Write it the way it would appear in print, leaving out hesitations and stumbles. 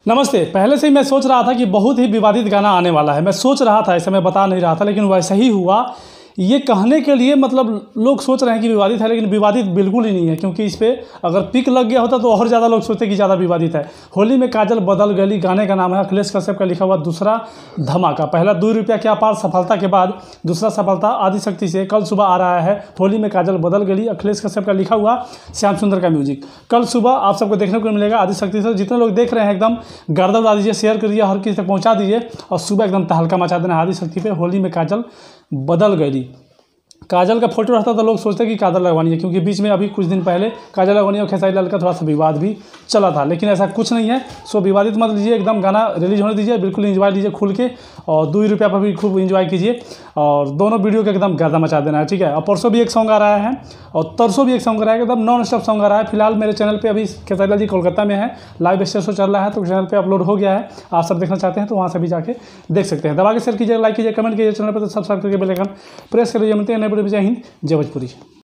नमस्ते। पहले से ही मैं सोच रहा था कि बहुत ही विवादित गाना आने वाला है। मैं सोच रहा था, ऐसे मैं बता नहीं रहा था, लेकिन वैसा ही हुआ। ये कहने के लिए मतलब लोग सोच रहे हैं कि विवादित है, लेकिन विवादित बिल्कुल ही नहीं है, क्योंकि इस पे अगर पिक लग गया होता तो और ज़्यादा लोग सोचते कि ज़्यादा विवादित है। होली में काजल बदल गली गाने का नाम है, अखिलेश कश्यप का लिखा हुआ दूसरा धमाका। पहला 2 रुपया क्या पार सफलता के बाद दूसरा सफलता आदिशक्ति से कल सुबह आ रहा है। होली में काजल बदल गली, अखिलेश कश्यप का लिखा हुआ, श्याम सुंदर का म्यूजिक। कल सुबह आप सबको देखने को मिलेगा आदिशक्ति से। जितने लोग देख रहे हैं एकदम गर्दा उड़ा दीजिए, शेयर करिए, हर किसी तक पहुँचा दीजिए और सुबह एकदम तहलका मचा देना आदिशक्ति पे। होली में काजल बदल गली। काजल का फोटो रहता तो लोग सोचते कि काजल लगवानी है, क्योंकि बीच में अभी कुछ दिन पहले काजल लगवानी और खेसारी लाल का थोड़ा सा विवाद भी चला था, लेकिन ऐसा कुछ नहीं है। सो विवादित मत लीजिए, एकदम गाना रिलीज होने दीजिए, बिल्कुल एंजॉय लीजिए खुल के, और 2 रुपया पर भी खूब एंजॉय कीजिए और दोनों वीडियो के एकदम गर्दा मचा देना है, ठीक है। और परसों भी एक सॉन्ग आ रहा है और तरसों भी एक सॉन्ग आ रहा है, एकदम नॉन स्टॉप सॉन्ग आ रहा है। फिलहाल मेरे चैनल पर अभी खेसारी लाल जी कोलकाता में है, लाइव स्टेज शो चल रहा है, तो चैनल पर अपलोड हो गया है। आप सब देखना चाहते हैं तो वहाँ से भी जाके देख सकते हैं। दबा के शेयर कीजिए, लाइक कीजिए, कमेंट कीजिए, चैनल पर सब्सक्राइब करके बेल आइकन प्रेस करिए। मिलते हैं नए वीडियो में। जय हिंद, जय भोजपुरी।